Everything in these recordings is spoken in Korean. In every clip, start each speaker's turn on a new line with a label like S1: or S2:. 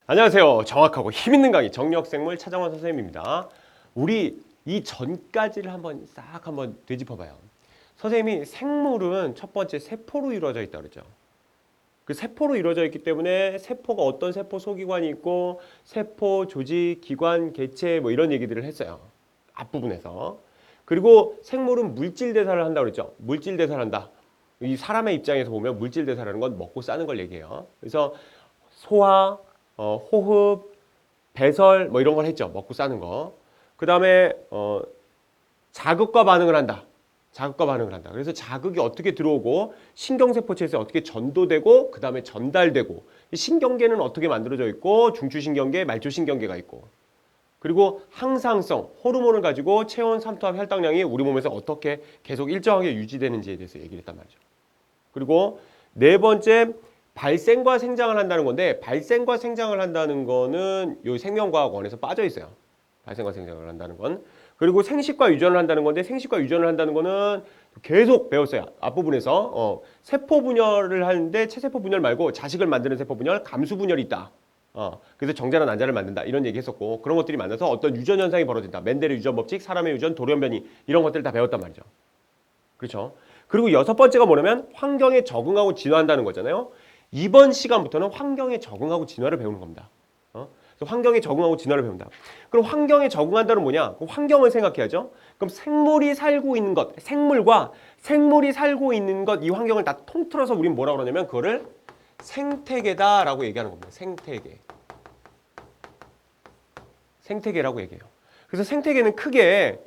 S1: 안녕하세요. 정확하고 힘있는 강의 정력생물 차정원 선생님입니다. 우리 이 전까지를 한번 되짚어봐요. 선생님이 생물은 첫 번째 세포로 이루어져 있다 그랬죠. 그 세포로 이루어져 있기 때문에 세포가 어떤 세포 소기관이 있고 세포 조직, 기관, 개체 뭐 이런 얘기들을 했어요. 앞부분에서. 그리고 생물은 물질 대사를 한다고 그랬죠. 물질 대사를 한다. 이 사람의 입장에서 보면 물질 대사라는 건 먹고 싸는 걸 얘기해요. 그래서 소화, 호흡, 배설 뭐 이런 걸 했죠. 먹고 싸는 거. 그 다음에 자극과 반응을 한다. 자극과 반응을 한다. 그래서 자극이 어떻게 들어오고 신경세포체에서 어떻게 전도되고 그 다음에 전달되고 신경계는 어떻게 만들어져 있고 중추신경계, 말초신경계가 있고 그리고 항상성, 호르몬을 가지고 체온, 삼투압, 혈당량이 우리 몸에서 어떻게 계속 일정하게 유지되는지에 대해서 얘기를 했단 말이죠. 그리고 네 번째 발생과 생장을 한다는 건데 발생과 생장을 한다는 거는 요 생명과학원에서 빠져 있어요. 발생과 생장을 한다는 건. 그리고 생식과 유전을 한다는 건데 생식과 유전을 한다는 거는 계속 배웠어요. 앞부분에서 세포 분열을 하는데 체세포 분열 말고 자식을 만드는 세포 분열, 감수 분열이 있다. 그래서 정자나 난자를 만든다. 이런 얘기 했었고 그런 것들이 만나서 어떤 유전 현상이 벌어진다. 멘델의 유전 법칙, 사람의 유전, 돌연변이 이런 것들을 다 배웠단 말이죠. 그렇죠? 그리고 여섯 번째가 뭐냐면 환경에 적응하고 진화한다는 거잖아요. 이번 시간부터는 환경에 적응하고 진화를 배우는 겁니다. 그래서 환경에 적응하고 진화를 배운다. 그럼 환경에 적응한다는 뭐냐? 그럼 환경을 생각해야죠. 그럼 생물이 살고 있는 것, 생물과 생물이 살고 있는 것, 이 환경을 다 통틀어서 우리는 뭐라고 그러냐면 그거를 생태계다라고 얘기하는 겁니다. 생태계. 생태계라고 얘기해요. 그래서 생태계는 크게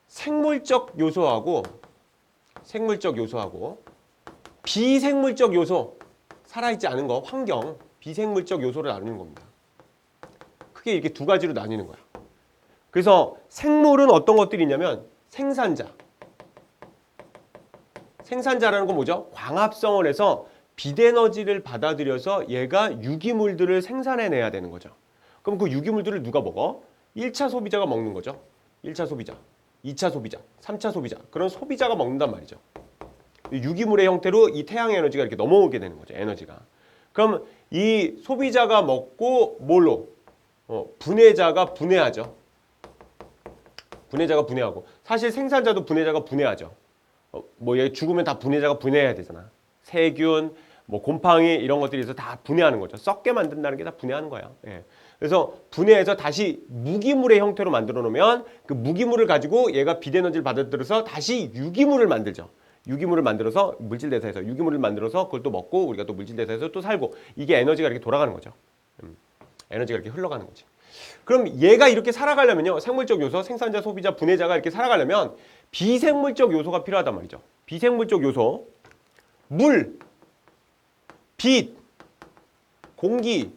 S1: 생물적 요소하고 비생물적 요소, 살아있지 않은 거, 환경, 비생물적 요소를 나누는 겁니다. 크게 이렇게 두 가지로 나뉘는 거야. 그래서 생물은 어떤 것들이 있냐면 생산자라는 건 뭐죠? 광합성을 해서 빛에너지를 받아들여서 얘가 유기물들을 생산해내야 되는 거죠. 그럼 그 유기물들을 누가 먹어? 1차 소비자가 먹는 거죠. 1차 소비자, 2차 소비자, 3차 소비자. 그런 소비자가 먹는단 말이죠. 유기물의 형태로 이 태양의 에너지가 이렇게 넘어오게 되는 거죠. 에너지가. 그럼 이 소비자가 먹고 뭘로? 분해자가 분해하죠. 분해자가 분해하고. 사실 생산자도 분해자가 분해하죠. 뭐 얘 죽으면 다 분해자가 분해해야 되잖아. 세균, 뭐 곰팡이 이런 것들이 있어서 다 분해하는 거죠. 썩게 만든다는 게 다 분해하는 거예요. 예. 그래서 분해해서 다시 무기물의 형태로 만들어 놓으면 그 무기물을 가지고 얘가 빛에너지를 받아들여서 다시 유기물을 만들죠. 유기물을 만들어서 물질 대사해서 유기물을 만들어서 그걸 또 먹고 우리가 또 물질 대사해서 또 살고 이게 에너지가 이렇게 돌아가는 거죠. 에너지가 이렇게 흘러가는 거지. 그럼 얘가 이렇게 살아가려면요. 생물적 요소, 생산자, 소비자, 분해자가 이렇게 살아가려면 비생물적 요소가 필요하단 말이죠. 비생물적 요소, 물, 빛, 공기,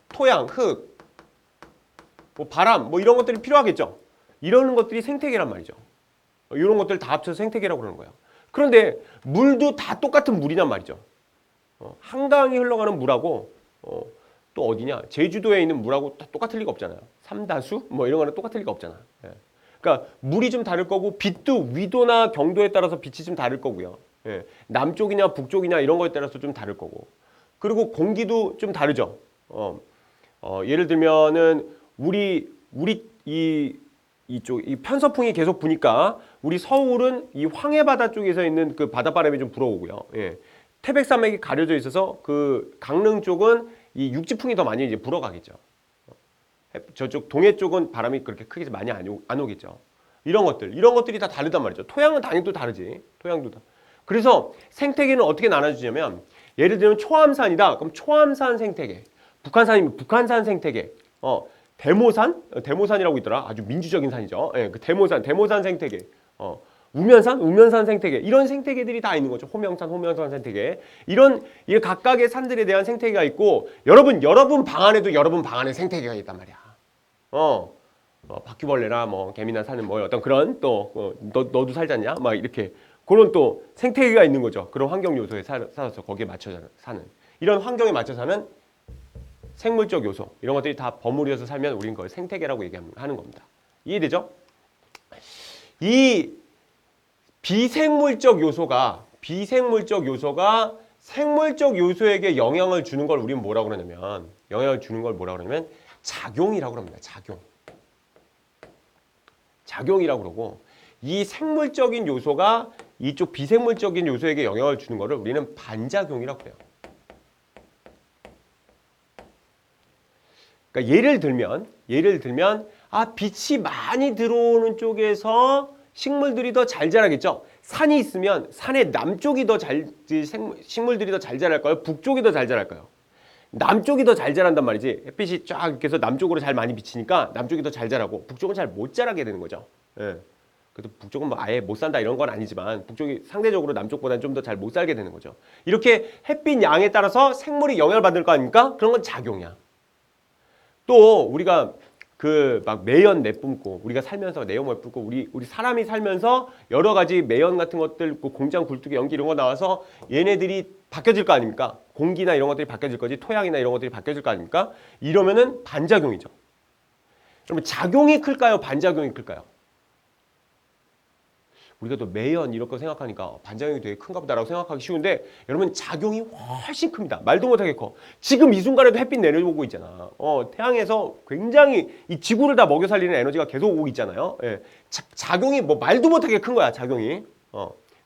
S1: 토양, 흙, 뭐 바람, 뭐 이런 것들이 필요하겠죠. 이런 것들이 생태계란 말이죠. 이런 것들 다 합쳐서 생태계라고 그러는 거예요. 그런데 물도 다 똑같은 물이란 말이죠. 한강이 흘러가는 물하고 또 어디냐? 제주도에 있는 물하고 다 똑같을 리가 없잖아요. 삼다수? 뭐 이런 거는 똑같을 리가 없잖아. 예. 그러니까 물이 좀 다를 거고 빛도 위도나 경도에 따라서 빛이 좀 다를 거고요. 예. 남쪽이냐 북쪽이냐 이런 거에 따라서 좀 다를 거고. 그리고 공기도 좀 다르죠. 예를 들면은 우리 이쪽 이 편서풍이 계속 부니까 우리 서울은 이 황해바다 쪽에서 있는 그 바닷바람이 좀 불어오고요. 예. 태백산맥이 가려져 있어서 그 강릉 쪽은 이 육지풍이 더 많이 이제 불어가겠죠. 저쪽 동해 쪽은 바람이 그렇게 크게 많이 안 오겠죠. 이런 것들이 다 다르단 말이죠. 토양은 당연히 또 다르지. 토양도 다. 그래서 생태계는 어떻게 나눠주냐면 예를 들면 초암산이다. 그럼 초암산 생태계. 북한산이면 북한산 생태계. 대모산이라고 있더라. 아주 민주적인 산이죠. 예, 그 대모산 생태계. 우면산 생태계. 이런 생태계들이 다 있는 거죠. 호명산 생태계. 이런 각각의 산들에 대한 생태계가 있고 여러분 방 안에도 여러분 방 안에 생태계가 있단 말이야. 바퀴벌레나 뭐 개미나 사는 뭐 어떤 그런 또 너도 살잖냐? 막 이렇게 그런 또 생태계가 있는 거죠. 그런 환경 요소에 살아서 거기에 맞춰 사는 이런 환경에 맞춰 사는 생물적 요소 이런 것들이 다 버무려서 살면 우린 그걸 생태계라고 얘기하는 겁니다. 이해되죠? 이 비생물적 요소가 생물적 요소에게 영향을 주는 걸 우리는 뭐라고 그러냐면 작용이라고 합니다. 작용이라고 그러고 이 생물적인 요소가 이쪽 비생물적인 요소에게 영향을 주는 거를 우리는 반작용이라고 해요. 그러니까 예를 들면 빛이 많이 들어오는 쪽에서 식물들이 더 잘 자라겠죠. 산이 있으면 산의 남쪽이 더 식물들이 더 잘 자랄까요? 북쪽이 더 잘 자랄까요? 남쪽이 더 잘 자란단 말이지. 햇빛이 쫙 이렇게 해서 남쪽으로 잘 많이 비치니까 남쪽이 더 잘 자라고 북쪽은 잘 못 자라게 되는 거죠. 예. 그래도 북쪽은 뭐 아예 못 산다 이런 건 아니지만 북쪽이 상대적으로 남쪽보다는 좀 더 잘 못 살게 되는 거죠. 이렇게 햇빛 양에 따라서 생물이 영향을 받을 거 아닙니까? 그런 건 작용이야. 또 우리가 그 막 매연 내뿜고 우리가 살면서 내연 내뿜고 우리 사람이 살면서 여러 가지 매연 같은 것들 공장 굴뚝에 연기 이런 거 나와서 얘네들이 바뀌어질 거 아닙니까? 공기나 이런 것들이 바뀌어질 거지 토양이나 이런 것들이 바뀌어질 거 아닙니까? 이러면은 반작용이죠. 그러면 작용이 클까요? 반작용이 클까요? 우리가 또 매연 이런 거 생각하니까 반작용이 되게 큰가 보다라고 생각하기 쉬운데 여러분 작용이 훨씬 큽니다. 말도 못하게 커. 지금 이 순간에도 햇빛 내려오고 있잖아. 태양에서 굉장히 이 지구를 다 먹여 살리는 에너지가 계속 오고 있잖아요. 예. 작용이 뭐 말도 못하게 큰 거야 작용이.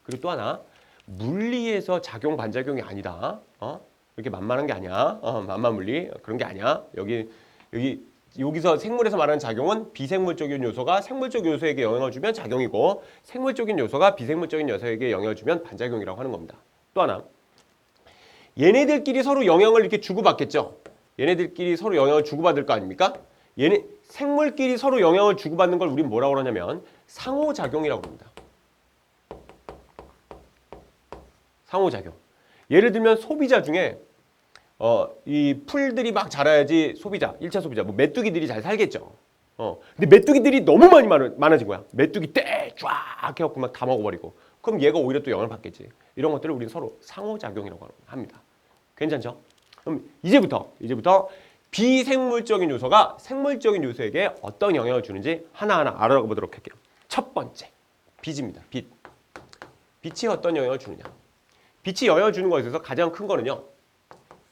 S1: 그리고 또 하나 물리에서 작용 반작용이 아니다. 이렇게 만만한 게 아니야. 만만 물리 그런 게 아니야. 여기서 생물에서 말하는 작용은 비생물적인 요소가 생물적 요소에게 영향을 주면 작용이고 생물적인 요소가 비생물적인 요소에게 영향을 주면 반작용이라고 하는 겁니다. 또 하나 얘네들끼리 서로 영향을 이렇게 주고받겠죠. 얘네들끼리 서로 영향을 주고받을 거 아닙니까? 생물끼리 서로 영향을 주고받는 걸 우린 뭐라고 그러냐면 상호작용이라고 합니다. 상호작용. 예를 들면 소비자 중에 이 풀들이 막 자라야지 소비자, 1차 소비자, 뭐 메뚜기들이 잘 살겠죠. 근데 메뚜기들이 너무 많이 많아진 거야. 메뚜기 떼 쫙 해갖고 막 다 먹어버리고. 그럼 얘가 오히려 또 영향을 받겠지. 이런 것들을 우리는 서로 상호작용이라고 합니다. 괜찮죠? 그럼 이제부터 비생물적인 요소가 생물적인 요소에게 어떤 영향을 주는지 하나하나 알아보도록 할게요. 첫 번째, 빛입니다. 빛. 빛이 어떤 영향을 주느냐. 빛이 영향을 주는 것에 있어서 가장 큰 거는요.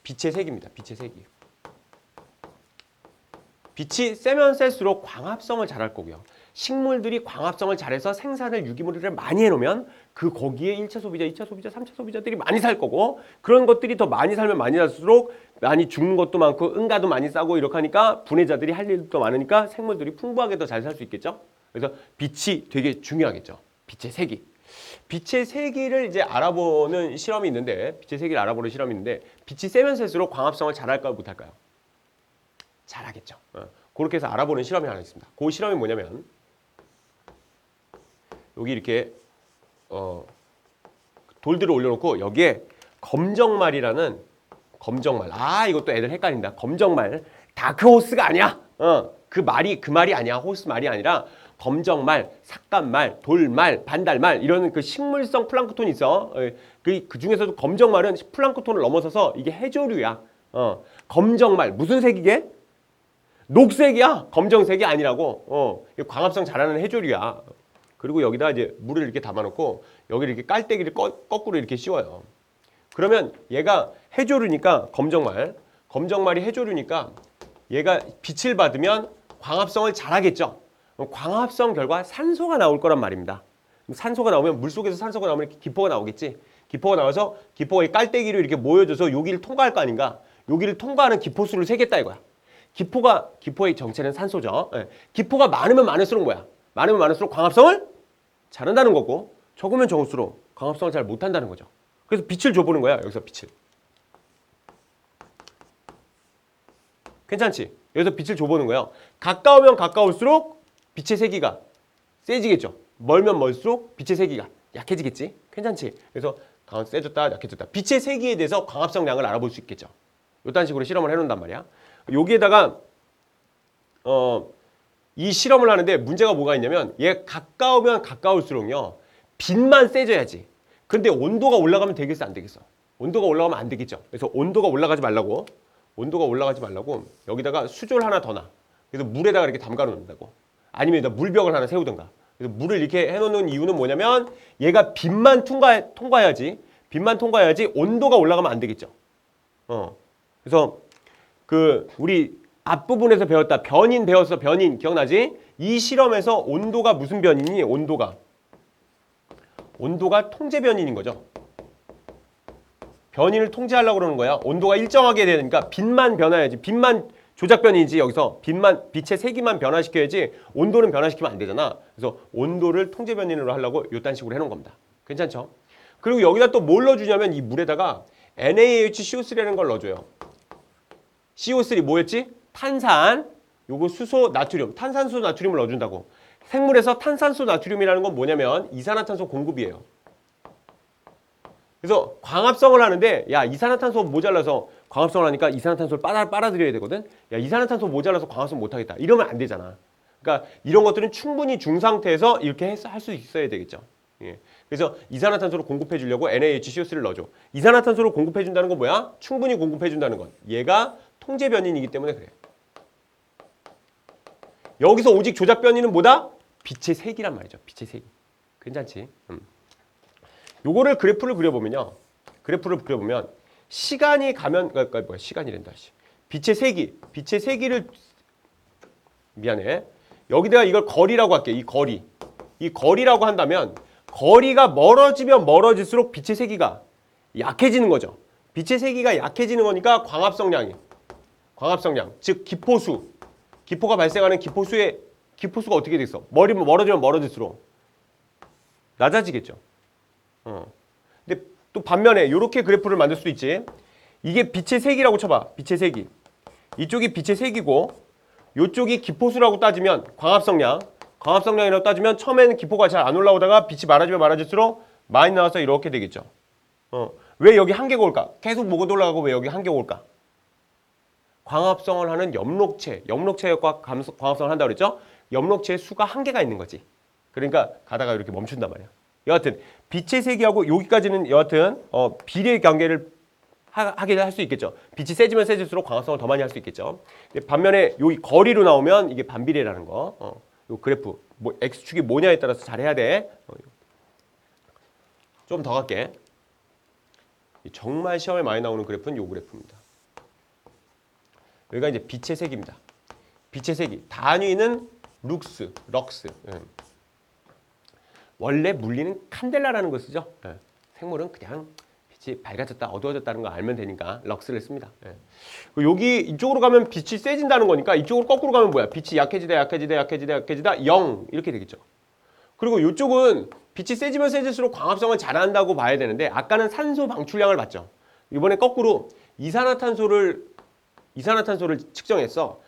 S1: 빛의 색입니다. 빛의 색이. 빛이 세면 셀수록 광합성을 잘할 거고요. 식물들이 광합성을 잘해서 생산을 유기물을 많이 해놓으면 그 거기에 1차 소비자, 2차 소비자, 3차 소비자들이 많이 살 거고 그런 것들이 더 많이 살면 많이 살수록 많이 죽는 것도 많고 응가도 많이 싸고 이렇게 하니까 분해자들이 할 일도 많으니까 생물들이 풍부하게 더 잘 살 수 있겠죠. 그래서 빛이 되게 중요하겠죠. 빛의 색이. 빛의 세기를 이제 알아보는 실험이 있는데 빛이 세면 셀수록 광합성을 잘할까요 못할까요? 잘하겠죠. 그렇게 해서 알아보는 실험이 하나 있습니다. 그 실험이 뭐냐면 여기 이렇게 돌들을 올려놓고 여기에 검정말이라는 이것도 애들 헷갈린다. 검정말 다크호스가 아니야. 그 말이 아니야. 호스 말이 아니라 검정말, 삭간말, 돌말, 반달말 이런 그 식물성 플랑크톤이 있어. 그 중에서도 검정말은 플랑크톤을 넘어서서 이게 해조류야. 검정말 무슨 색이게? 녹색이야. 검정색이 아니라고. 광합성 잘하는 해조류야. 그리고 여기다 이제 물을 이렇게 담아놓고 여기 이렇게 깔때기를 거꾸로 이렇게 씌워요. 그러면 얘가 해조류니까 검정말이 해조류니까 얘가 빛을 받으면 광합성을 잘하겠죠. 광합성 결과 산소가 나올 거란 말입니다. 산소가 나오면 물속에서 산소가 나오면 이렇게 기포가 나오겠지. 기포가 나와서 기포가 깔때기로 이렇게 모여져서 여기를 통과할 거 아닌가. 여기를 통과하는 기포수를 세겠다 이거야. 기포의 정체는 산소죠. 기포가 많으면 많을수록 뭐야? 많으면 많을수록 광합성을 잘한다는 거고 적으면 적을수록 광합성을 잘 못한다는 거죠. 그래서 빛을 줘보는 거야. 여기서 빛을. 괜찮지? 여기서 빛을 줘보는 거예요. 가까우면 가까울수록 빛의 세기가 세지겠죠. 멀면 멀수록 빛의 세기가 약해지겠지. 괜찮지? 그래서 세졌다 약해졌다. 빛의 세기에 대해서 광합성량을 알아볼 수 있겠죠. 이딴 식으로 실험을 해놓는단 말이야. 여기에다가 이 실험을 하는데 문제가 뭐가 있냐면 얘 가까우면 가까울수록요. 빛만 세져야지. 근데 온도가 올라가면 되겠어 안 되겠어? 온도가 올라가면 안 되겠죠. 그래서 온도가 올라가지 말라고 여기다가 수조를 하나 더 놔. 그래서 물에다가 이렇게 담가 놓는다고. 아니면 물벽을 하나 세우든가. 그래서 물을 이렇게 해놓는 이유는 뭐냐면 얘가 빛만 통과해야지. 빛만 통과해야지 온도가 올라가면 안 되겠죠. 그래서 우리 앞부분에서 배웠다. 변인 배웠어. 변인 기억나지? 이 실험에서 온도가 무슨 변이니? 온도가 통제 변인인 거죠. 변인을 통제하려고 그러는 거야. 온도가 일정하게 되니까 빛만 변화해야지. 빛만 조작 변이지. 여기서 빛의 세기만 변화시켜야지 온도는 변화시키면 안 되잖아. 그래서 온도를 통제 변인으로 하려고 요딴 식으로 해놓은 겁니다. 괜찮죠? 그리고 여기다 또 뭘 넣어주냐면 이 물에다가 NaHCO3라는 걸 넣어줘요. CO3 뭐였지? 탄산, 요거 수소, 나트륨, 탄산수 나트륨을 넣어준다고. 생물에서 탄산수 나트륨이라는 건 뭐냐면 이산화탄소 공급이에요. 그래서 광합성을 하는데 야 이산화탄소 모자라서 광합성을 하니까 이산화탄소를 빨아들여야 되거든. 야 이산화탄소 모자라서 광합성 못하겠다. 이러면 안 되잖아. 그러니까 이런 것들은 충분히 중 상태에서 이렇게 할 수 있어야 되겠죠. 예. 그래서 이산화탄소를 공급해 주려고 NaHCO3를 넣어줘. 이산화탄소를 공급해 준다는 건 뭐야? 충분히 공급해 준다는 건. 얘가 통제 변인이기 때문에 그래. 여기서 오직 조작 변이는 뭐다? 빛의 색이란 말이죠. 빛의 색. 괜찮지? 요거를 그래프를 그려보면요. 시간이 가면 뭐야? 시간이란다. 빛의 세기를 미안해. 여기다가 이걸 거리라고 할게. 이 거리라고 한다면 거리가 멀어지면 멀어질수록 빛의 세기가 약해지는 거죠. 빛의 세기가 약해지는 거니까 광합성량, 즉 기포가 발생하는 기포수가 어떻게 돼 있어? 멀어지면 멀어질수록 낮아지겠죠. 근데 또 반면에 이렇게 그래프를 만들 수도 있지. 이게 빛의 세기라고 쳐봐. 빛의 세기. 이쪽이 빛의 세기고 이쪽이 기포수라고 따지면 광합성량이라고 따지면 처음에는 기포가 잘 안 올라오다가 빛이 많아지면 많아질수록 많이 나와서 이렇게 되겠죠. 왜 여기 한계가 올까? 계속 뭐가 올라가고 왜 여기 한계가 올까? 광합성을 하는 염록체과 광합성을 한다고 그랬죠? 염록체의 수가 한계가 있는 거지. 그러니까 가다가 이렇게 멈춘단 말이야. 여하튼 빛의 세기하고 여기까지는 여하튼 비례 관계를 하게 할 수 있겠죠. 빛이 세지면 세질수록 광합성을 더 많이 할 수 있겠죠. 반면에 여기 거리로 나오면 이게 반비례라는 거. 요 그래프 x축이 뭐냐에 따라서 잘해야 돼. 좀 더 갈게. 정말 시험에 많이 나오는 그래프는 요 그래프입니다. 여기가 이제 빛의 색입니다. 빛의 세기. 단위는 럭스. 원래 물리는 칸델라라는 걸 쓰죠. 생물은 그냥 빛이 밝아졌다, 어두워졌다는 거 알면 되니까 럭스를 씁니다. 여기 이쪽으로 가면 빛이 세진다는 거니까 이쪽으로 거꾸로 가면 뭐야? 빛이 약해지다 0 이렇게 되겠죠. 그리고 이쪽은 빛이 세지면 세질수록 광합성을 잘한다고 봐야 되는데 아까는 산소 방출량을 봤죠. 이번에 거꾸로 이산화탄소를 측정했어.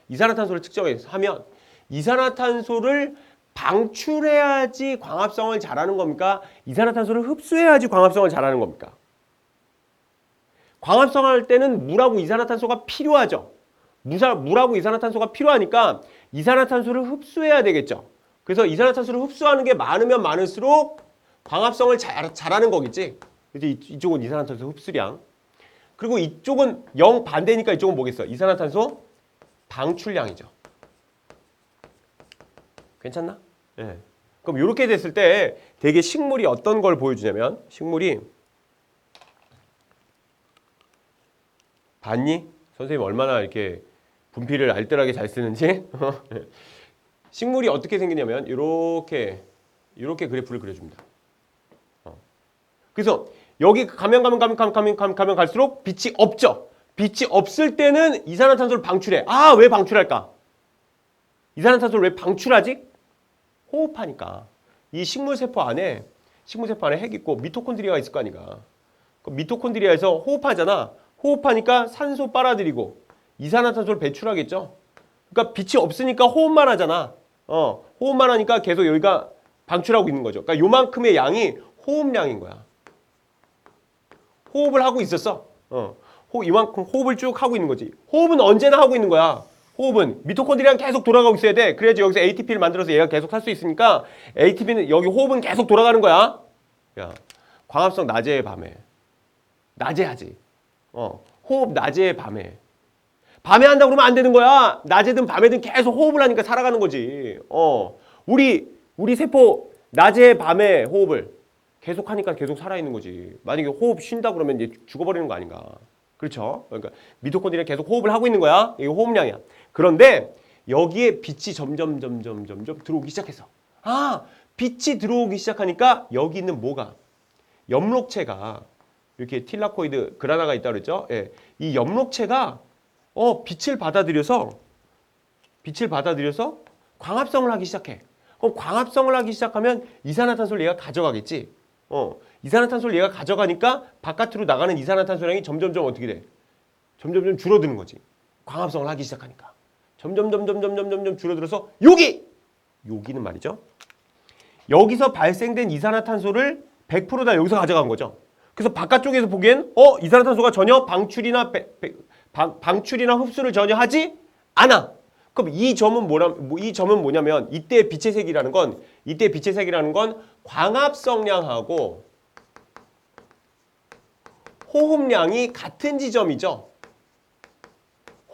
S1: 하면 이산화탄소를 방출해야지 광합성을 잘하는 겁니까? 이산화탄소를 흡수해야지 광합성을 잘하는 겁니까? 광합성할 때는 물하고 이산화탄소가 필요하죠. 물하고 이산화탄소가 필요하니까 이산화탄소를 흡수해야 되겠죠. 그래서 이산화탄소를 흡수하는 게 많으면 많을수록 광합성을 잘하는 거겠지. 그래서 이쪽은 이산화탄소 흡수량. 그리고 이쪽은 0 반대니까 이쪽은 뭐겠어? 이산화탄소 방출량이죠. 괜찮나? 네. 그럼 이렇게 됐을 때 되게 식물이 어떤 걸 보여주냐면 식물이 봤니? 선생님 얼마나 이렇게 분필을 알뜰하게 잘 쓰는지. 식물이 어떻게 생기냐면 이렇게 그래프를 그려줍니다. 그래서 여기 가면 갈수록 빛이 없죠. 빛이 없을 때는 이산화탄소를 방출해. 아, 왜 방출할까? 이산화탄소를 왜 방출하지? 호흡하니까. 이 식물세포 안에 핵 있고 미토콘드리아가 있을 거 아니까. 미토콘드리아에서 호흡하잖아. 호흡하니까 산소 빨아들이고 이산화탄소를 배출하겠죠. 그러니까 빛이 없으니까 호흡만 하잖아. 호흡만 하니까 계속 여기가 방출하고 있는 거죠. 그러니까 요만큼의 양이 호흡량인 거야. 호흡을 하고 있었어. 이만큼 호흡을 쭉 하고 있는 거지. 호흡은 언제나 하고 있는 거야. 호흡은 미토콘드리아는 계속 돌아가고 있어야 돼. 그래야지 여기서 ATP를 만들어서 얘가 계속 살 수 있으니까 ATP는 여기 호흡은 계속 돌아가는 거야. 야, 광합성 낮에 밤에. 낮에 하지. 호흡 낮에 밤에. 밤에 한다고 그러면 안 되는 거야. 낮에든 밤에든 계속 호흡을 하니까 살아가는 거지. 우리 세포 낮에 밤에 호흡을 계속 하니까 계속 살아있는 거지. 만약에 호흡 쉰다 그러면 이제 죽어버리는 거 아닌가. 그렇죠? 그러니까 미토콘드리아 계속 호흡을 하고 있는 거야. 이게 호흡량이야. 그런데 여기에 빛이 점점 들어오기 시작했어. 아, 빛이 들어오기 시작하니까 여기 있는 뭐가 엽록체가 이렇게 틸라코이드 그라나가 있다 그랬죠? 예. 이 엽록체가 빛을 받아들여서 광합성을 하기 시작해. 그럼 광합성을 하기 시작하면 이산화탄소를 얘가 가져가겠지. 이산화탄소를 얘가 가져가니까 바깥으로 나가는 이산화탄소량이 점점점 어떻게 돼? 점점점 줄어드는 거지. 광합성을 하기 시작하니까. 점점 줄어들어서 여기는 말이죠. 여기서 발생된 이산화탄소를 100% 다 여기서 가져간 거죠. 그래서 바깥쪽에서 보기엔 이산화탄소가 전혀 방출이나 흡수를 전혀 하지 않아. 그럼 이 점은 뭐냐면 이때 빛의 색이라는 건 광합성량하고 호흡량이 같은 지점이죠.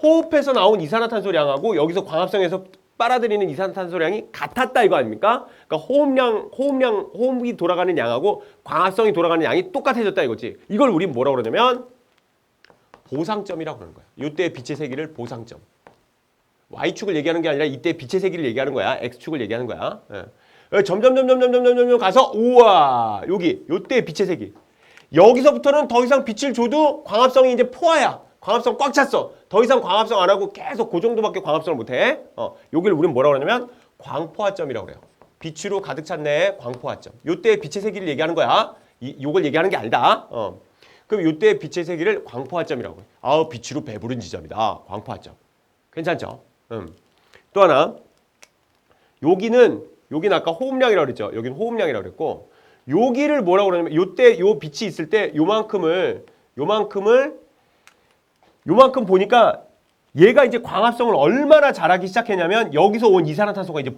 S1: 호흡에서 나온 이산화탄소량하고 여기서 광합성에서 빨아들이는 이산화탄소량이 같았다 이거 아닙니까? 그러니까 호흡이 돌아가는 양하고 광합성이 돌아가는 양이 똑같아졌다 이거지. 이걸 우리 뭐라고 그러냐면 보상점이라고 그러는 거야. 이때 빛의 세기를 보상점. Y축을 얘기하는 게 아니라 이때 빛의 세기를 얘기하는 거야. X축을 얘기하는 거야. 예. 점점 가서 우와 요때 빛의 세기. 여기서부터는 더 이상 빛을 줘도 광합성이 이제 포화야. 광합성 꽉 찼어. 더 이상 광합성 안 하고 계속 그 정도밖에 광합성을 못 해. 여기를 우리는 뭐라고 그러냐면 광포화점이라고 그래요. 빛으로 가득 찼네. 광포화점. 요때 빛의 세기를 얘기하는 거야. 요걸 얘기하는 게 아니다. 그럼 요때 빛의 세기를 광포화점이라고 해. 빛으로 배부른 지점이다. 광포화점. 괜찮죠? 또 하나. 여기는 아까 호흡량이라고 그랬죠. 여기는 호흡량이라고 그랬고 여기를 뭐라고 그러냐면 요때 요 빛이 있을 때 요만큼 보니까 얘가 이제 광합성을 얼마나 잘하기 시작했냐면 여기서 온 이산화탄소가 이제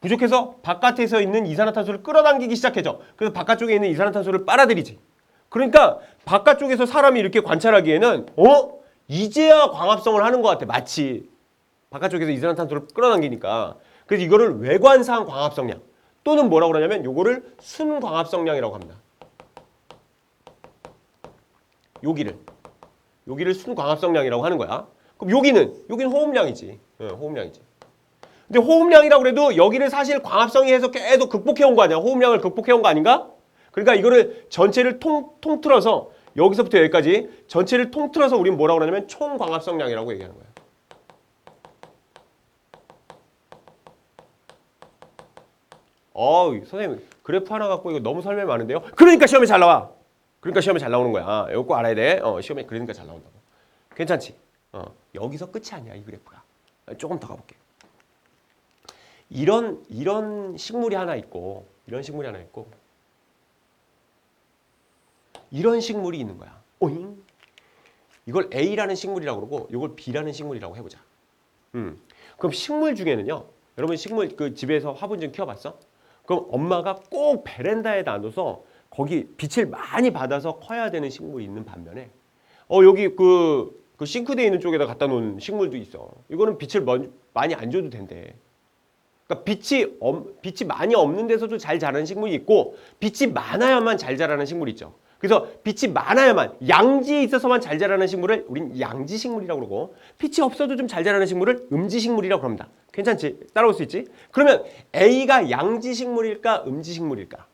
S1: 부족해서 바깥에서 있는 이산화탄소를 끌어당기기 시작해져. 그래서 바깥쪽에 있는 이산화탄소를 빨아들이지. 그러니까 바깥쪽에서 사람이 이렇게 관찰하기에는 이제야 광합성을 하는 것 같아. 마치 바깥쪽에서 이산화탄소를 끌어당기니까. 그래서 이거를 외관상 광합성량 또는 뭐라고 그러냐면 요거를 순광합성량이라고 합니다. 여기를 순광합성량이라고 하는 거야. 그럼 여기는 호흡량이지. 호흡량이지. 근데 호흡량이라고 그래도 여기를 사실 광합성이 해서 계속 극복해온 거 아니야. 호흡량을 극복해온 거 아닌가? 그러니까 이거를 전체를 통틀어서 여기서부터 여기까지 전체를 통틀어서 우리는 뭐라고 그러냐면 총광합성량이라고 얘기하는 거야. 선생님 그래프 하나 갖고 이거 너무 설명이 많은데요. 그러니까 시험에 잘 나와. 그러니까 시험에 잘 나오는 거야. 이거 꼭 알아야 돼. 시험에 그러니까 잘 나온다고. 괜찮지? 여기서 끝이 아니야 이 그래프가. 조금 더 가볼게. 이런 식물이 하나 있고 이런 식물이 있는 거야. 오잉? 이걸 A라는 식물이라고 그러고 이걸 B라는 식물이라고 해보자. 그럼 식물 중에는요. 여러분 식물 그 집에서 화분 좀 키워봤어? 그럼 엄마가 꼭 베란다에 놔둬서 거기 빛을 많이 받아서 커야 되는 식물이 있는 반면에 여기 그 싱크대에 있는 쪽에다 갖다 놓은 식물도 있어. 이거는 빛을 많이 안 줘도 된대. 그러니까 빛이 많이 없는 데서도 잘 자라는 식물이 있고 빛이 많아야만 잘 자라는 식물이 있죠. 그래서 빛이 많아야만 양지에 있어서만 잘 자라는 식물을 우린 양지식물이라고 그러고 빛이 없어도 좀 잘 자라는 식물을 음지식물이라고 합니다. 괜찮지? 따라올 수 있지? 그러면 A가 양지식물일까 음지식물일까?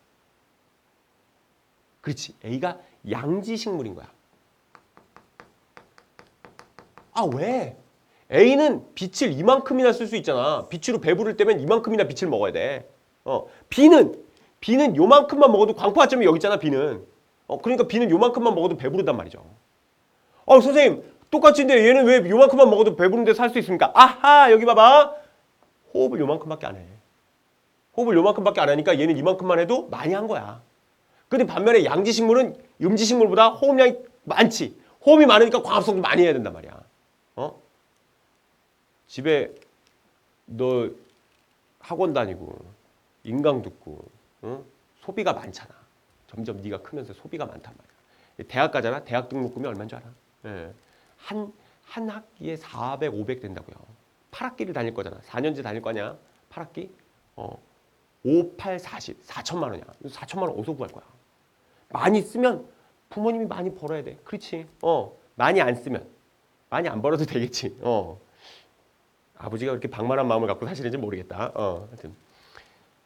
S1: 그렇지. A가 양지식물인 거야. 왜? A는 빛을 이만큼이나 쓸 수 있잖아. 빛으로 배부를 때면 이만큼이나 빛을 먹어야 돼. B는 요만큼만 먹어도 광포화점이 여기 있잖아. B는. 그러니까 B는 요만큼만 먹어도 배부르단 말이죠. 선생님 똑같은데 얘는 왜 요만큼만 먹어도 배부른데 살 수 있습니까? 아하 여기 봐봐. 호흡을 요만큼밖에 안 해. 호흡을 요만큼밖에 안 하니까 얘는 이만큼만 해도 많이 한 거야. 근데 반면에 양지식물은 음지식물보다 호흡량이 많지. 호흡이 많으니까 광합성도 많이 해야 된단 말이야. 집에 너 학원 다니고 인강 듣고 소비가 많잖아. 점점 네가 크면서 소비가 많단 말이야. 대학 가잖아. 대학 등록금이 얼마인 줄 알아? 한 학기에 400, 500 된다고요. 8학기를 다닐 거잖아. 4년제 다닐 거냐? 8학기? 5, 8, 40. 4천만 원이야. 4천만 원 어디서 구할 거야? 많이 쓰면 부모님이 많이 벌어야 돼. 그렇지. 많이 안 쓰면. 많이 안 벌어도 되겠지. 아버지가 그렇게 방만한 마음을 갖고 사시는지 모르겠다. 하여튼.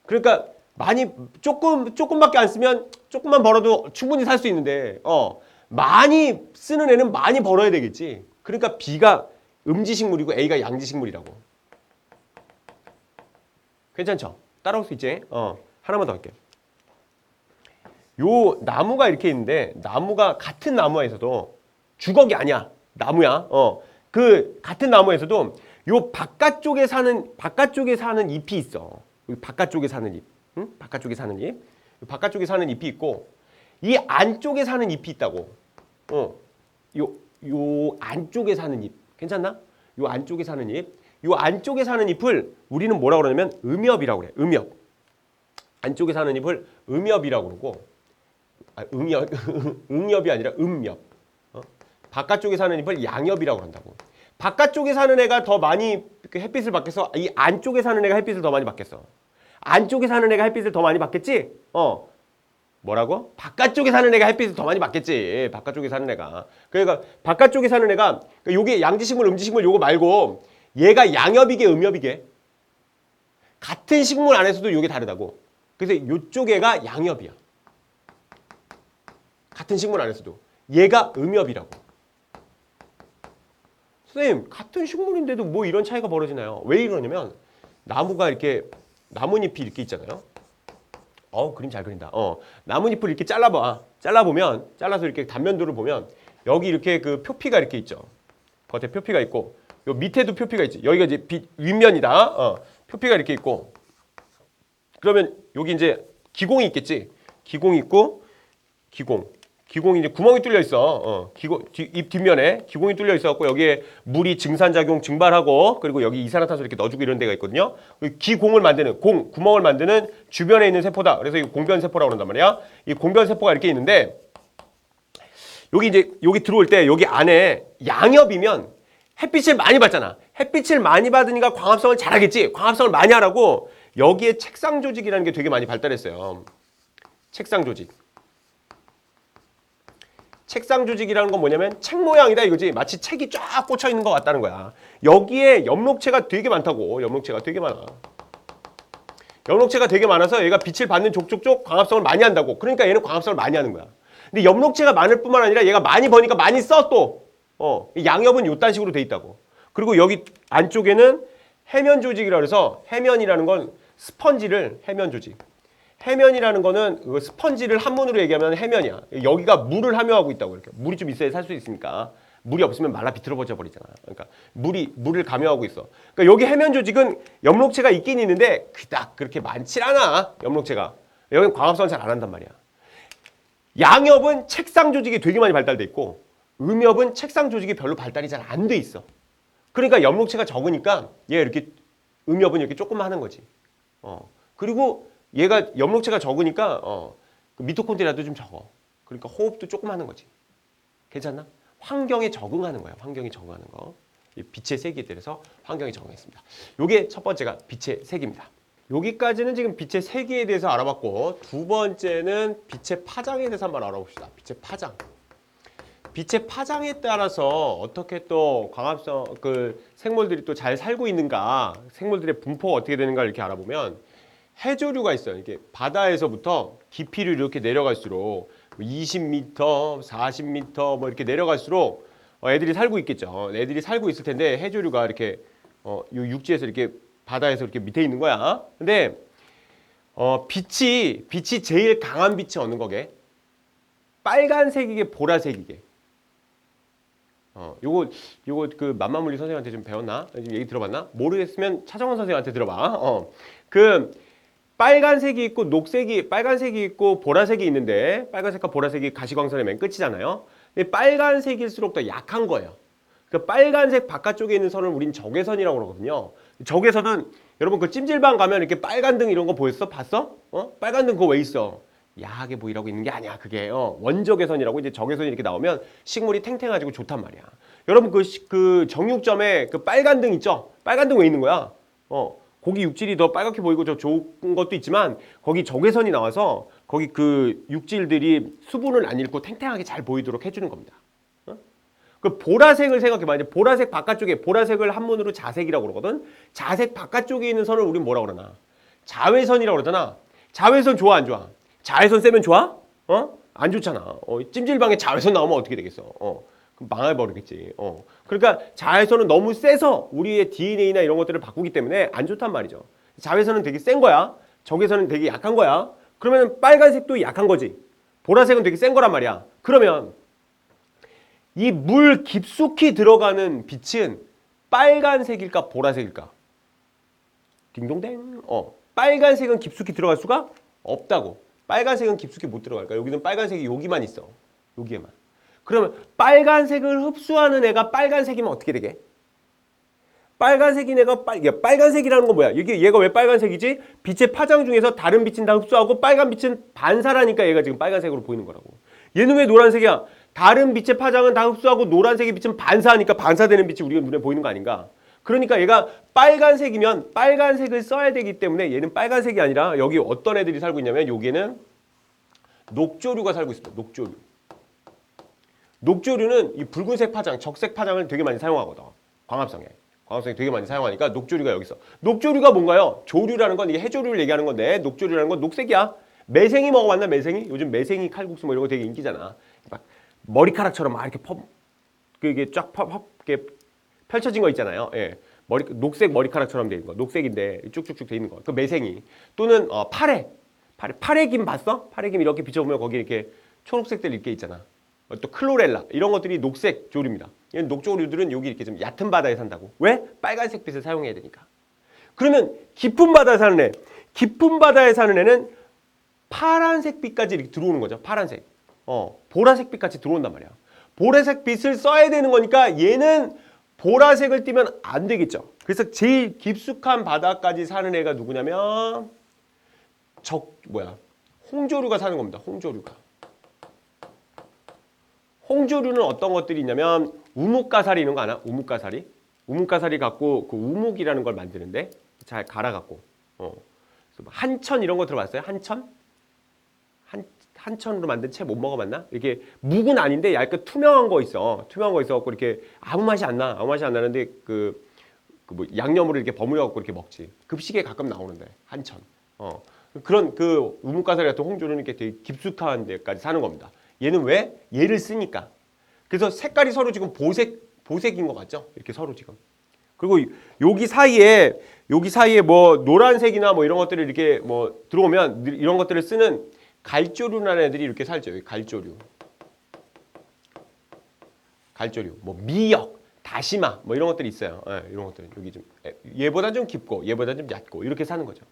S1: 그러니까 많이 조금밖에 안 쓰면 조금만 벌어도 충분히 살 수 있는데 많이 쓰는 애는 많이 벌어야 되겠지. 그러니까 B가 음지식물이고 A가 양지식물이라고. 괜찮죠? 따라올 수 있지? 하나만 더 할게. 요 나무가 이렇게 있는데 나무가 같은 나무에서도 주걱이 아니야. 나무야. 그 같은 나무에서도 요 바깥쪽에 사는 잎이 있어. 바깥쪽에 사는 잎. 응? 바깥쪽에 사는 잎. 바깥쪽에 사는 잎이 있고 이 안쪽에 사는 잎이 있다고. 요 안쪽에 사는 잎. 괜찮나? 요 안쪽에 사는 잎. 요 안쪽에 사는 잎을 우리는 뭐라고 그러냐면 음엽이라고 그래. 음엽. 안쪽에 사는 잎을 음엽이라고 그러고 응엽이 아니라 음엽. 바깥쪽에 사는 잎을 양엽이라고 한다고. 바깥쪽에 사는 애가 더 많이 햇빛을 받겠어? 이 안쪽에 사는 애가 햇빛을 더 많이 받겠어? 안쪽에 사는 애가 햇빛을 더 많이 받겠지? 뭐라고? 바깥쪽에 사는 애가 햇빛을 더 많이 받겠지. 바깥쪽에 사는 애가. 그러니까 바깥쪽에 사는 애가 요게 양지식물, 음지식물 요거 말고 얘가 양엽이게 음엽이게. 같은 식물 안에서도 요게 다르다고. 그래서 요쪽 애가 양엽이야. 같은 식물 안에서도. 얘가 음엽이라고. 선생님, 같은 식물인데도 뭐 이런 차이가 벌어지나요? 왜 이러냐면 나무가 이렇게 나뭇잎이 이렇게 있잖아요. 그림 잘 그린다. 나뭇잎을 이렇게 잘라봐. 잘라서 이렇게 단면도를 보면 여기 이렇게 그 표피가 이렇게 있죠. 겉에 표피가 있고 요 밑에도 표피가 있지. 여기가 이제 윗면이다. 표피가 이렇게 있고 그러면 여기 이제 기공이 있겠지. 기공이 있고 기공이 이제 구멍이 뚫려 있어. 잎 뒷면에 기공이 뚫려 있어갖고 여기에 물이 증산작용 증발하고 그리고 여기 이산화탄소 이렇게 넣어주고 이런 데가 있거든요. 기공을 만드는 구멍을 만드는 주변에 있는 세포다. 그래서 이 공변세포라고 그런단 말이야. 이 공변세포가 이렇게 있는데 여기 들어올 때 여기 안에 양엽이면 햇빛을 많이 받잖아. 햇빛을 많이 받으니까 광합성을 잘하겠지. 광합성을 많이 하라고 여기에 책상 조직이라는 게 되게 많이 발달했어요. 책상 조직. 책상 조직이라는 건 뭐냐면 책 모양이다 이거지. 마치 책이 쫙 꽂혀 있는 것 같다는 거야. 여기에 엽록체가 되게 많다고. 엽록체가 되게 많아. 엽록체가 되게 많아서 얘가 빛을 받는 족족족 광합성을 많이 한다고. 그러니까 얘는 광합성을 많이 하는 거야. 근데 엽록체가 많을 뿐만 아니라 얘가 많이 버니까 많이 써 또. 양엽은 요딴 식으로 돼 있다고. 그리고 여기 안쪽에는 해면 조직이라고 해서 해면이라는 건 스펀지를 해면 조직. 해면이라는 거는 스펀지를 한문으로 얘기하면 해면이야. 여기가 물을 함유하고 있다고 이렇게. 물이 좀 있어야 살 수 있으니까. 물이 없으면 말라 비틀어져 버리잖아. 그러니까 물을 감유하고 있어. 그러니까 여기 해면 조직은 엽록체가 있긴 있는데 그닥 그렇게 많지 않아. 엽록체가. 여기는 광합성을 잘 안 한단 말이야. 양엽은 책상 조직이 되게 많이 발달돼 있고 음엽은 책상 조직이 별로 발달이 잘 안 돼 있어. 그러니까 엽록체가 적으니까 얘가 이렇게 음엽은 이렇게 조금만 하는 거지. 그리고 얘가 엽록체가 적으니까 그 미토콘드리아도 좀 적어. 그러니까 호흡도 조금 하는 거지. 괜찮나? 환경에 적응하는 거야. 환경에 적응하는 거. 빛의 세기에 대해서 환경에 적응했습니다. 요게 첫 번째가 빛의 세기입니다. 여기까지는 지금 빛의 세기에 대해서 알아봤고 두 번째는 빛의 파장에 대해서 한번 알아봅시다. 빛의 파장. 빛의 파장에 따라서 어떻게 또 광합성 생물들이 또 잘 살고 있는가, 생물들의 분포가 어떻게 되는가 이렇게 알아보면 해조류가 있어요. 이게 바다에서부터 깊이를 이렇게 내려갈수록 20m, 40m 뭐 이렇게 내려갈수록 애들이 살고 있겠죠. 애들이 살고 있을 텐데 해조류가 이렇게 요 육지에서 이렇게 바다에서 이렇게 밑에 있는 거야. 근데 빛이 제일 강한 빛이 어느 거게? 빨간색이게 보라색이게. 요거 그 만만물리 선생님한테 좀 배웠나? 지금 얘기 들어봤나? 모르겠으면 차정원 선생님한테 들어봐. 그 빨간색이 있고 빨간색이 있고 보라색이 있는데 빨간색과 보라색이 가시광선의 맨 끝이잖아요. 근데 빨간색일수록 더 약한 거예요. 그 빨간색 바깥쪽에 있는 선을 우린 적외선이라고 그러거든요. 적외선은 여러분 그 찜질방 가면 이렇게 빨간 등 이런 거 보였어? 봤어? 빨간 등 그거 왜 있어? 야하게 보이라고 있는 게 아니야. 그게 원적외선이라고 이제 적외선이 이렇게 나오면 식물이 탱탱해지고 좋단 말이야. 여러분 그 정육점에 그 빨간 등 있죠? 빨간 등 왜 있는 거야? 고기 육질이 더 빨갛게 보이고 더 좋은 것도 있지만 거기 적외선이 나와서 거기 그 육질들이 수분을 안 잃고 탱탱하게 잘 보이도록 해주는 겁니다. 그 보라색을 생각해봐. 이제 보라색 바깥쪽에 보라색을 한문으로 자색이라고 그러거든. 자색 바깥쪽에 있는 선을 우리는 뭐라고 그러나? 자외선이라고 그러잖아. 자외선 좋아 안 좋아? 자외선 세면 좋아? 안 좋잖아. 찜질방에 자외선 나오면 어떻게 되겠어? 그럼 망해버리겠지. 그러니까 자외선은 너무 세서 우리의 DNA나 이런 것들을 바꾸기 때문에 안 좋단 말이죠. 자외선은 되게 센 거야. 적외선은 되게 약한 거야. 그러면 빨간색도 약한 거지. 보라색은 되게 센 거란 말이야. 그러면 이 물 깊숙이 들어가는 빛은 빨간색일까 보라색일까? 딩동댕. 빨간색은 깊숙이 들어갈 수가 없다고. 빨간색은 깊숙이 못 들어갈까? 여기는 빨간색이 여기만 있어. 여기에만. 그러면 빨간색을 흡수하는 애가 빨간색이면 어떻게 되게? 빨간색인 애가 빨간색이라는 건 뭐야? 얘가 왜 빨간색이지? 빛의 파장 중에서 다른 빛은 다 흡수하고 빨간 빛은 반사라니까 얘가 지금 빨간색으로 보이는 거라고. 얘는 왜 노란색이야? 다른 빛의 파장은 다 흡수하고 노란색의 빛은 반사하니까 반사되는 빛이 우리가 눈에 보이는 거 아닌가? 그러니까 얘가 빨간색이면 빨간색을 써야 되기 때문에 얘는 빨간색이 아니라 여기 어떤 애들이 살고 있냐면 여기에는 녹조류가 살고 있습니다. 녹조류. 녹조류는 이 붉은색 파장, 적색 파장을 되게 많이 사용하거든. 광합성에 되게 많이 사용하니까 녹조류가 여기 있어. 녹조류가 뭔가요? 조류라는 건 이게 해조류를 얘기하는 건데 녹조류라는 건 녹색이야. 매생이 먹어봤나? 매생이? 요즘 매생이 칼국수 뭐 이런 거 되게 인기잖아. 막 머리카락처럼 막 이렇게 그게 쫙 이렇게 펼쳐진 거 있잖아요. 예. 녹색 머리카락처럼 돼 있는 거. 녹색인데 쭉쭉쭉 돼 있는 거. 그 매생이. 또는 파래김 봤어? 파래김 이렇게 비춰보면 거기 이렇게 초록색들 이렇게 있잖아. 또 클로렐라 이런 것들이 녹색 조류입니다. 얘는 녹조류들은 여기 이렇게 좀 얕은 바다에 산다고. 왜? 빨간색 빛을 사용해야 되니까. 그러면 깊은 바다에 사는 애. 깊은 바다에 사는 애는 파란색 빛까지 이렇게 들어오는 거죠. 파란색. 보라색 빛까지 들어온단 말이야. 보라색 빛을 써야 되는 거니까 얘는 보라색을 띠면 안 되겠죠. 그래서 제일 깊숙한 바다까지 사는 애가 누구냐면 홍조류가 사는 겁니다. 홍조류가. 홍조류는 어떤 것들이 있냐면 우뭇가사리 이런 거 아나? 우뭇가사리? 우뭇가사리 갖고 그 우묵이라는 걸 만드는데 잘 갈아갖고 한천 이런 거 들어봤어요? 한천? 한천으로 만든 채 못 먹어봤나? 이렇게 묵은 아닌데 얇게 투명한 거 있어. 투명한 거 있어갖고 이렇게 아무 맛이 안 나. 아무 맛이 안 나는데 뭐 양념으로 이렇게 버무려갖고 이렇게 먹지. 급식에 가끔 나오는데 한천. 그런 그 우뭇가사리 같은 홍조류는 이렇게 되게 깊숙한 데까지 사는 겁니다. 얘는 왜? 얘를 쓰니까. 그래서 색깔이 서로 지금 보색인 것 같죠? 이렇게 서로 지금. 그리고 여기 사이에 뭐 노란색이나 뭐 이런 것들을 이렇게 뭐 들어오면 이런 것들을 쓰는 갈조류라는 애들이 이렇게 살죠. 여기 갈조류, 뭐 미역, 다시마 뭐 이런 것들이 있어요. 이런 것들 여기 좀 얘보다 좀 깊고 얘보다 좀 얕고 이렇게 사는 거죠.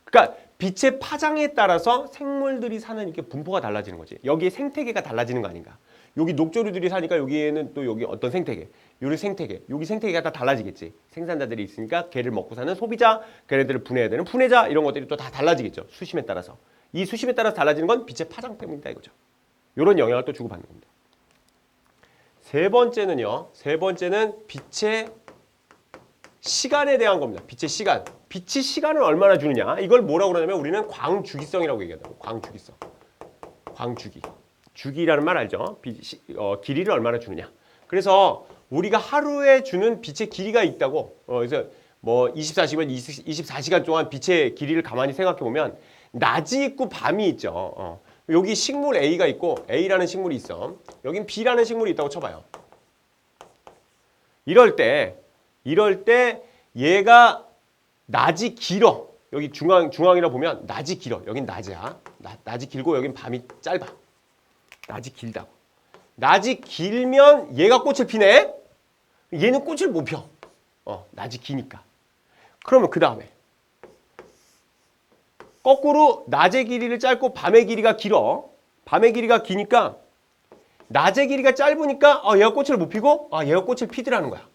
S1: 그러니까 빛의 파장에 따라서 생물들이 사는 이렇게 분포가 달라지는 거지. 여기에 생태계가 달라지는 거 아닌가? 여기 녹조류들이 사니까 여기에는 또 여기 어떤 생태계, 여기 생태계가 다 달라지겠지. 생산자들이 있으니까 걔를 먹고 사는 소비자, 걔네들을 분해해야 되는 분해자 이런 것들이 또 다 달라지겠죠. 수심에 따라서. 이 수심에 따라서 달라지는 건 빛의 파장 때문이다 이거죠. 이런 영향을 또 주고받는 겁니다. 세 번째는 빛의 시간에 대한 겁니다. 빛의 시간. 빛이 시간을 얼마나 주느냐. 이걸 뭐라고 그러냐면 우리는 광주기성이라고 얘기하더라고. 광주기성. 광주기. 주기라는 말 알죠? 길이를 얼마나 주느냐. 그래서 우리가 하루에 주는 빛의 길이가 있다고. 그래서 뭐 24시간 동안 빛의 길이를 가만히 생각해 보면 낮이 있고 밤이 있죠. 여기 식물 A가 있고 A라는 식물이 있어. 여긴 B라는 식물이 있다고 쳐봐요. 이럴 때 얘가 낮이 길어. 여기 중앙이라 보면 낮이 길어. 여긴 낮이야. 낮이 길고 여긴 밤이 짧아. 낮이 길다고. 낮이 길면 얘가 꽃을 피네. 얘는 꽃을 못 펴. 낮이 기니까. 그러면 그 다음에 거꾸로 낮의 길이를 짧고 밤의 길이가 길어. 밤의 길이가 기니까 낮의 길이가 짧으니까 얘가 꽃을 못 피고 얘가 꽃을 피더라는 거야.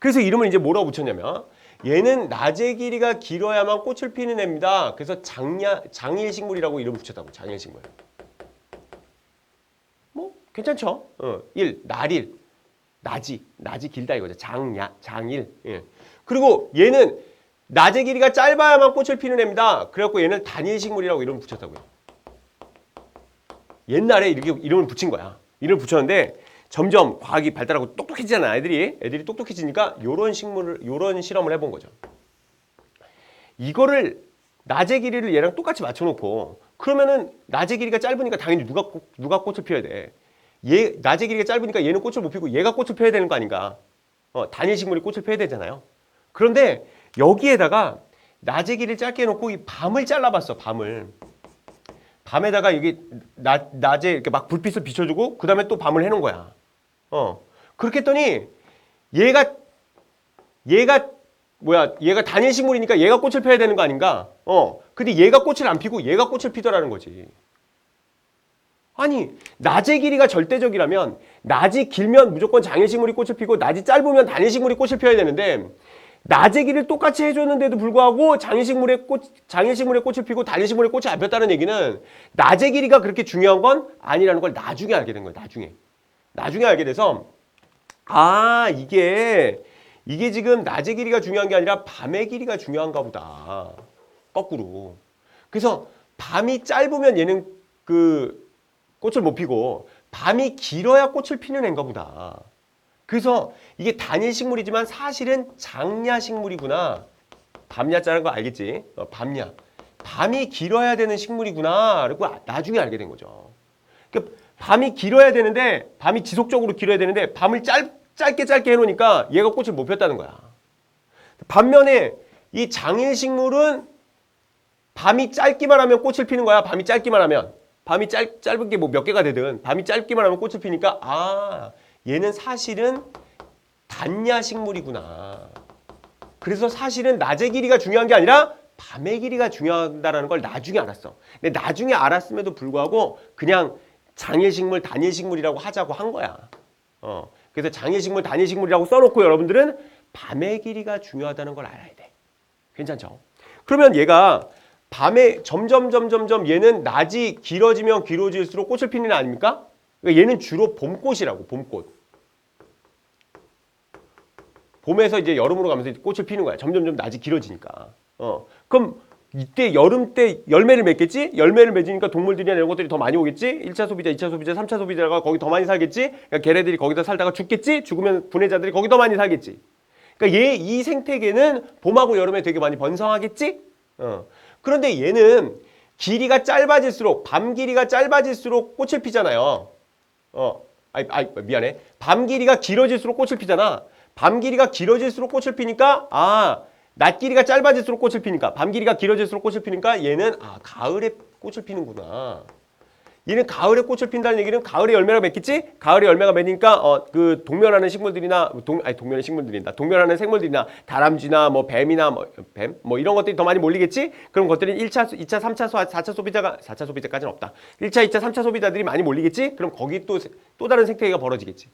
S1: 그래서 이름을 이제 뭐라고 붙였냐면 얘는 낮의 길이가 길어야만 꽃을 피는 애입니다. 그래서 장일식물이라고 이름을 붙였다고. 장일식물. 뭐 괜찮죠? 날일. 낮이 길다 이거죠. 장일. 예. 그리고 얘는 낮의 길이가 짧아야만 꽃을 피는 애입니다. 그래갖고 얘는 단일식물이라고 이름을 붙였다고요. 옛날에 이렇게 이름을 붙인 거야. 이름을 붙였는데 점점 과학이 발달하고 똑똑해지잖아. 애들이 똑똑해지니까 요런 실험을 해본 거죠. 이거를 낮의 길이를 얘랑 똑같이 맞춰놓고 그러면은 낮의 길이가 짧으니까 당연히 누가 꽃을 피워야 돼. 낮의 길이가 짧으니까 얘는 꽃을 못 피고 얘가 꽃을 피워야 되는 거 아닌가. 단일식물이 꽃을 피워야 되잖아요. 그런데 여기에다가 낮의 길이를 짧게 해놓고 이 밤을 잘라봤어. 밤에다가 이게 낮에 이렇게 막 불빛을 비춰주고 그 다음에 또 밤을 해놓은 거야. 그렇게 했더니 얘가 단일식물이니까 얘가 꽃을 펴야 되는 거 아닌가? 근데 얘가 꽃을 안 피고 얘가 꽃을 피더라는 거지. 아니, 낮의 길이가 절대적이라면 낮이 길면 무조건 장일식물이 꽃을 피고 낮이 짧으면 단일식물이 꽃을 펴야 되는데 낮의 길이를 똑같이 해줬는데도 불구하고 장일식물의 꽃을 피고 단일식물의 꽃이 안 폈다는 얘기는 낮의 길이가 그렇게 중요한 건 아니라는 걸 나중에 알게 된 거예요. 나중에 알게 돼서 이게 지금 낮의 길이가 중요한 게 아니라 밤의 길이가 중요한가 보다. 거꾸로. 그래서 밤이 짧으면 얘는 꽃을 못 피고 밤이 길어야 꽃을 피는 애인가 보다. 그래서 이게 단일식물이지만 사실은 장야식물이구나. 밤야자라는 거 알겠지? 밤야. 밤이 길어야 되는 식물이구나. 그리고 나중에 알게 된 거죠. 그러니까 밤이 길어야 되는데 밤이 지속적으로 길어야 되는데 밤을 짧게 해놓으니까 얘가 꽃을 못 폈다는 거야. 반면에 이 장일식물은 밤이 짧기만 하면 꽃을 피는 거야. 밤이 짧기만 하면. 밤이 짧은 게 뭐 몇 개가 되든 밤이 짧기만 하면 꽃을 피니까 얘는 사실은 단야식물이구나. 그래서 사실은 낮의 길이가 중요한 게 아니라 밤의 길이가 중요하다는 걸 나중에 알았어. 근데 나중에 알았음에도 불구하고 그냥 장일식물, 단일식물이라고 하자고 한 거야. 그래서 장일식물, 단일식물이라고 써놓고 여러분들은 밤의 길이가 중요하다는 걸 알아야 돼. 괜찮죠? 그러면 얘가 밤에 점점 얘는 낮이 길어지면 길어질수록 꽃을 피는 애 아닙니까? 그러니까 얘는 주로 봄꽃이라고, 봄꽃. 봄에서 이제 여름으로 가면서 꽃을 피는 거야. 점점 낮이 길어지니까. 그럼 이때 여름 때 열매를 맺겠지? 열매를 맺으니까 동물들이나 이런 것들이 더 많이 오겠지? 1차 소비자, 2차 소비자, 3차 소비자가 거기 더 많이 살겠지? 그러니까 걔네들이 거기다 살다가 죽겠지? 죽으면 분해자들이 거기 더 많이 살겠지? 그러니까 이 생태계는 봄하고 여름에 되게 많이 번성하겠지? 그런데 얘는 길이가 짧아질수록, 밤 길이가 짧아질수록 꽃을 피잖아요. 미안해. 밤 길이가 길어질수록 꽃을 피잖아. 밤 길이가 길어질수록 꽃을 피니까 낮 길이가 짧아질수록 꽃을 피니까 밤 길이가 길어질수록 꽃을 피니까 얘는 가을에 꽃을 피는구나. 얘는 가을에 꽃을 핀다는 얘기는 가을에 열매가 맺겠지? 가을에 열매가 맺으니까 동면하는 식물들이나 동면하는 생물들이나 다람쥐나 뭐 뱀이나 뱀 이런 것들이 더 많이 몰리겠지? 그런 것들은 1차, 2차, 3차, 4차 소비자가 4차 소비자까지는 없다. 1차, 2차, 3차 소비자들이 많이 몰리겠지? 그럼 거기 또 다른 생태계가 벌어지겠지.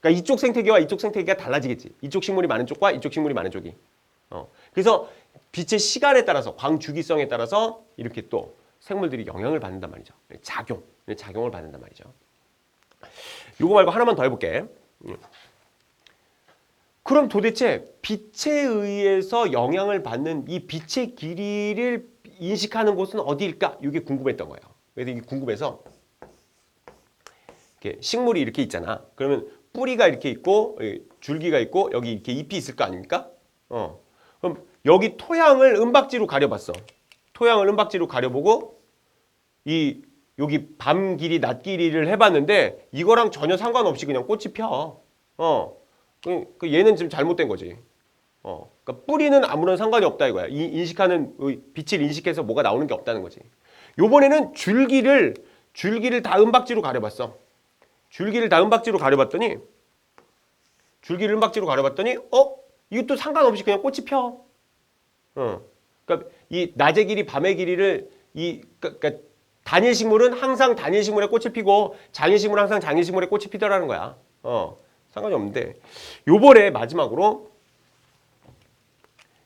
S1: 그러니까 이쪽 생태계와 이쪽 생태계가 달라지겠지. 이쪽 식물이 많은 쪽과 이쪽 식물이 많은 쪽이. 그래서 빛의 시간에 따라서 광주기성에 따라서 이렇게 또 생물들이 영향을 받는단 말이죠. 작용을 받는단 말이죠. 요거 말고 하나만 더 해볼게. 그럼 도대체 빛에 의해서 영향을 받는 이 빛의 길이를 인식하는 곳은 어디일까? 이게 궁금했던 거예요. 그래서 이게 궁금해서 이렇게 식물이 이렇게 있잖아. 그러면 뿌리가 이렇게 있고 줄기가 있고 여기 이렇게 잎이 있을 거 아닙니까? 그럼 여기 토양을 은박지로 가려봤어. 토양을 은박지로 가려보고 여기 밤 길이, 낮 길이를 해봤는데 이거랑 전혀 상관없이 그냥 꽃이 펴. 얘는 지금 잘못된 거지. 그러니까 뿌리는 아무런 상관이 없다 이거야. 인식하는 빛을 인식해서 뭐가 나오는 게 없다는 거지. 요번에는 줄기를 다 은박지로 가려봤어. 줄기를 은박지로 가려봤더니 이것도 상관없이 그냥 꽃이 펴. 그러니까 이 낮의 길이, 밤의 길이를 그러니까 단일식물은 항상 단일식물에 꽃이 피고 장일식물은 항상 장일식물에 꽃이 피더라는 거야. 상관이 없는데 요번에 마지막으로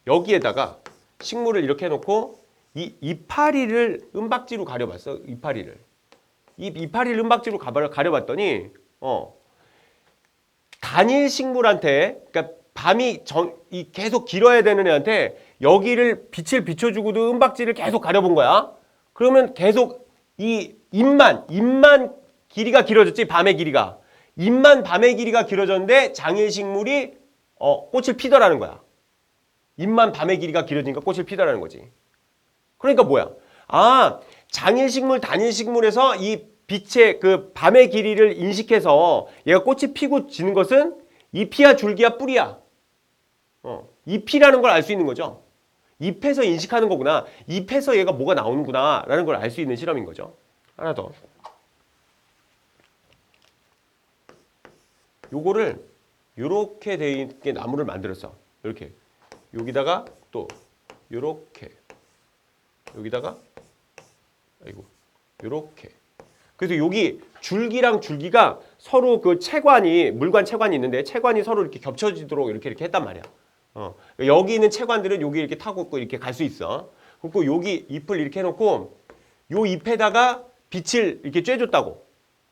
S1: 여기에다가 식물을 이렇게 해놓고 이 이파리를 은박지로 가려봤어. 이파리를 은박지로 가려봤더니 단일 식물한테 그러니까 밤이 계속 길어야 되는 애한테 여기를 빛을 비춰주고도 은박지를 계속 가려본 거야. 그러면 계속 이 잎만 길이가 길어졌지. 밤의 길이가. 잎만 밤의 길이가 길어졌는데 장일식물이 꽃을 피더라는 거야. 잎만 밤의 길이가 길어지니까 꽃을 피더라는 거지. 그러니까 뭐야? 아, 장일식물, 단일식물에서 이 빛의 그 밤의 길이를 인식해서 얘가 꽃이 피고 지는 것은 잎이야 줄기야 뿌리야. 잎이라는 걸 알 수 있는 거죠. 잎에서 인식하는 거구나. 잎에서 얘가 뭐가 나오는구나 라는 걸 알 수 있는 실험인 거죠. 하나 더. 요거를 요렇게 돼 있게 나무를 만들었어. 이렇게. 여기다가 또 요렇게. 여기다가 아이고. 요렇게. 그래서 여기 줄기랑 줄기가 서로 그 채관이 물관 채관이 있는데 채관이 서로 이렇게 겹쳐지도록 이렇게 했단 말이야. 여기 있는 채관들은 여기 이렇게 타고 이렇게 갈 수 있어. 그리고 여기 잎을 이렇게 해놓고 요 잎에다가 빛을 이렇게 쬐줬다고.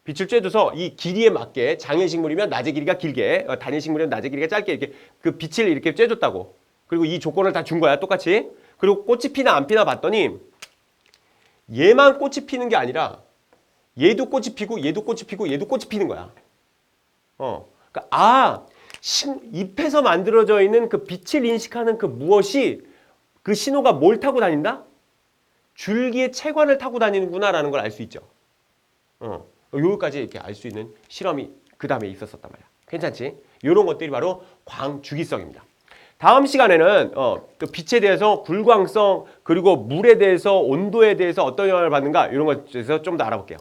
S1: 빛을 쬐줘서 이 길이에 맞게 장일식물이면 낮의 길이가 길게, 단일식물이면 낮의 길이가 짧게 이렇게 그 빛을 이렇게 쬐줬다고. 그리고 이 조건을 다 준 거야, 똑같이. 그리고 꽃이 피나 안 피나 봤더니 얘만 꽃이 피는 게 아니라 얘도 꽃이 피고 얘도 꽃이 피고 얘도 꽃이 피는 거야. 그러니까 잎에서 만들어져 있는 그 빛을 인식하는 그 무엇이 그 신호가 뭘 타고 다닌다? 줄기의 채관을 타고 다니는구나라는 걸 알 수 있죠. 여기까지 이렇게 알 수 있는 실험이 그 다음에 있었단 말이야. 괜찮지? 이런 것들이 바로 광주기성입니다. 다음 시간에는 그 빛에 대해서 굴광성 그리고 물에 대해서 온도에 대해서 어떤 영향을 받는가 이런 것에 대해서 좀 더 알아볼게요.